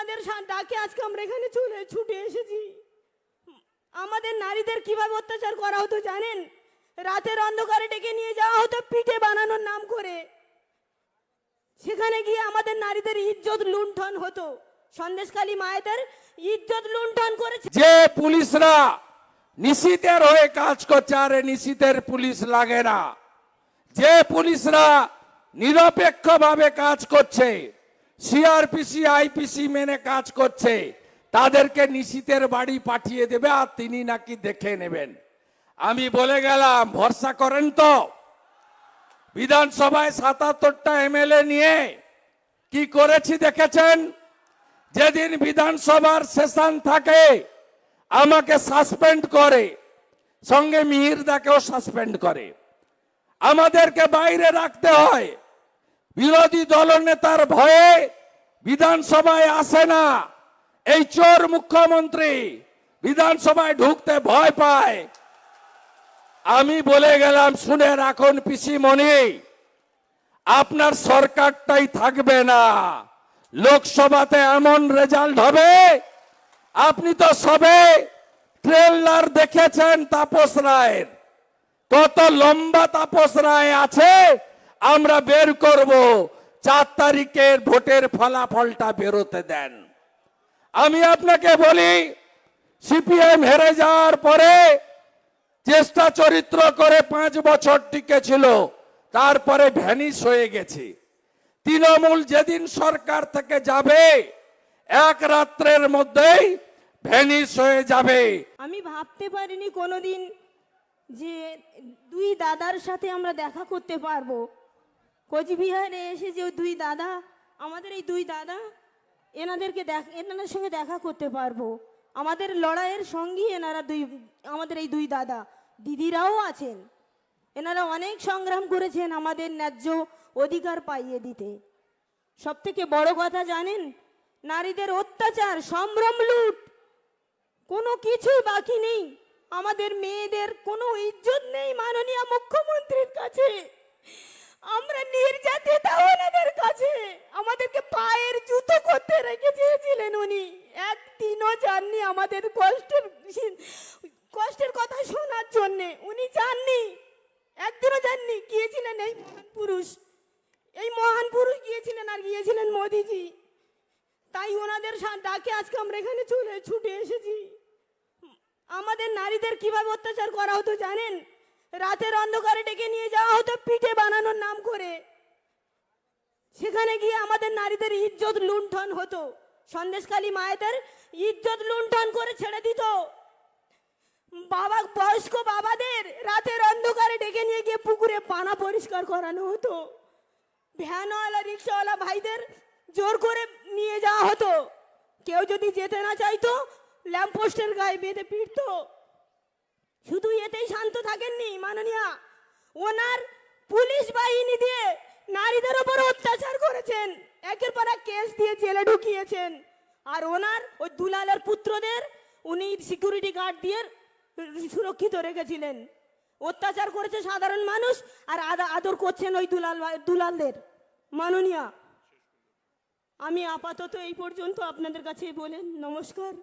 ওনাদের ডাকে আজকে আমরা এখানে ছুটে এসেছি। আমাদের নারীদের কিভাবে অত্যাচার করা হতো জানেন? রাতের অন্ধকারে ডেকে নিয়ে যাওয়া হতো পিঠে বানানোর নাম করে। সেখানে গিয়ে আমাদের নারীদের ইজ্জত লুণ্ঠন হতো। সন্দেশখালী মায়েদের ইজ্জত লুণ্ঠন করেছে। যে পুলিশরা নিশীথের হয়ে কাজ করছে, আরে নিশীথের পুলিশ লাগে না। যে পুলিশরা নিরপেক্ষভাবে কাজ করছে, সিআরপিসি আইপিসি মেনে কাজ করছে, তাদেরকে নিশীথের বাড়ি পাঠিয়ে দেবে আর তিনি নাকি দেখে নেবেন। আমি বলে গেলাম, ভরসা করেন তো? বিধানসভায় ৭৭টা এমএলএ নিয়ে কি করেছি দেখেছেন? যেদিন বিধানসভার সেশন থাকে আমাকে সাসপেন্ড করে, সঙ্গে মিহিরদাকেও সাসপেন্ড করে, আমাদেরকে বাইরে রাখতে হয়। বিরোধী দলনেতার ভয়ে বিধানসভায় আসে না। এই চোর মুখ্যমন্ত্রী বিধানসভায় ঢুকতে ভয় পায়। আমি বলে গেলাম, শুনে রাখুন পিসিমণি, আপনার সরকারটাই থাকবে না। লোকসভাতে এমন রেজাল্ট হবে, আপনি তো সবে ট্রেলার দেখেছেন তাপস রায়ের। কত লম্বা তাপস রায় আছে, আমরা বের করব। 4 তারিখের ভোটের ফলাফলটা বেরোতে দেন। আমি আপনাকে বলি, সিপিএম হেরে যাওয়ার পরে চেষ্টা চরিত্র করে 5 বছর টিকেছিল, তারপরে ভ্যানিশ হয়ে গেছে। তৃণমূল যেদিন সরকার থেকে যাবে, এক রাত্রের মধ্যেই ভ্যানিশ হয়ে যাবে। আমি ভাবতে পারিনি কোনোদিন যে দুই দাদার সাথে আমরা দেখা করতে পারবো। কোচবিহারে এসে যে দুই দাদা, আমাদের এই দুই দাদা, এনাদের সঙ্গে দেখা করতে পারবো। আমাদের লড়াইয়ের সঙ্গী এনারা আমাদের এই দুই দাদা। দিদিরাও আছেন, এনারা অনেক সংগ্রাম করেছেন আমাদের ন্যায্য অধিকার পাইয়ে দিতে। সব থেকে বড় কথা জানেন, নারীদের অত্যাচার, সম্ভ্রম, লুট, কোনো কিছুই বাকি নেই। আমাদের মেয়েদের কোনো ইজ্জত নেই মাননীয় মুখ্যমন্ত্রীর কাছে। আমরা নির্যাতিত ওনাদের কাছে। আমাদেরকে পায়ের জুতো করতে রেখে চেয়েছিলেন উনি। একদিনও যাননি আমাদের কষ্টের কথা শোনার জন্যে। উনি যাননি, একদিনও যাননি। গিয়েছিলেন এই মহান পুরুষ, গিয়েছিলেন, আর গিয়েছিলেন মোদিজি। তাই ওনাদের ডাকে আজকে আমরা এখানে ছুটে এসেছি। আমাদের নারীদের কিভাবে অত্যাচার করা হতো জানেন? রাতের অন্ধকারে ডেকে নিয়ে যাওয়া হতো পিঠে বানানোর নাম করে। সেখানে গিয়ে আমাদের নারীদের ইজ্জত লুণ্ঠন হতো। সন্দেশখালী মায়েদের ইজ্জত লুণ্ঠন করে ছেড়ে দিত। বয়স্ক বাবাদের রাতের অন্ধকারে ডেকে নিয়ে গিয়ে পুকুরে পানা পরিষ্কার করানো হতো। ভ্যানওয়ালা রিক্সাওয়ালা ভাইদের জোর করে নিয়ে যাওয়া হতো। কেউ যদি যেতে না চাইতো, ল্যাম্পপোস্টের গায়ে বেঁধে পিটতো। শুধু এতেই শান্ত থাকেননি মাননীয়া, ওনার পুলিশ বাহিনী দিয়ে নারীদের উপর অত্যাচার করেছেন, একের পর এক কেস দিয়ে জেলে ঢুকিয়েছেন। আর ওনার ওই দুলালের পুত্রদের উনি সিকিউরিটি গার্ড দিয়ে সুরক্ষিত রেখেছিলেন। অত্যাচার করেছে সাধারণ মানুষ, আর আদর করছেন ওই দুলালদের। মাননীয়া, আমি আপাতত এই পর্যন্ত আপনাদের কাছে বলেন নমস্কার।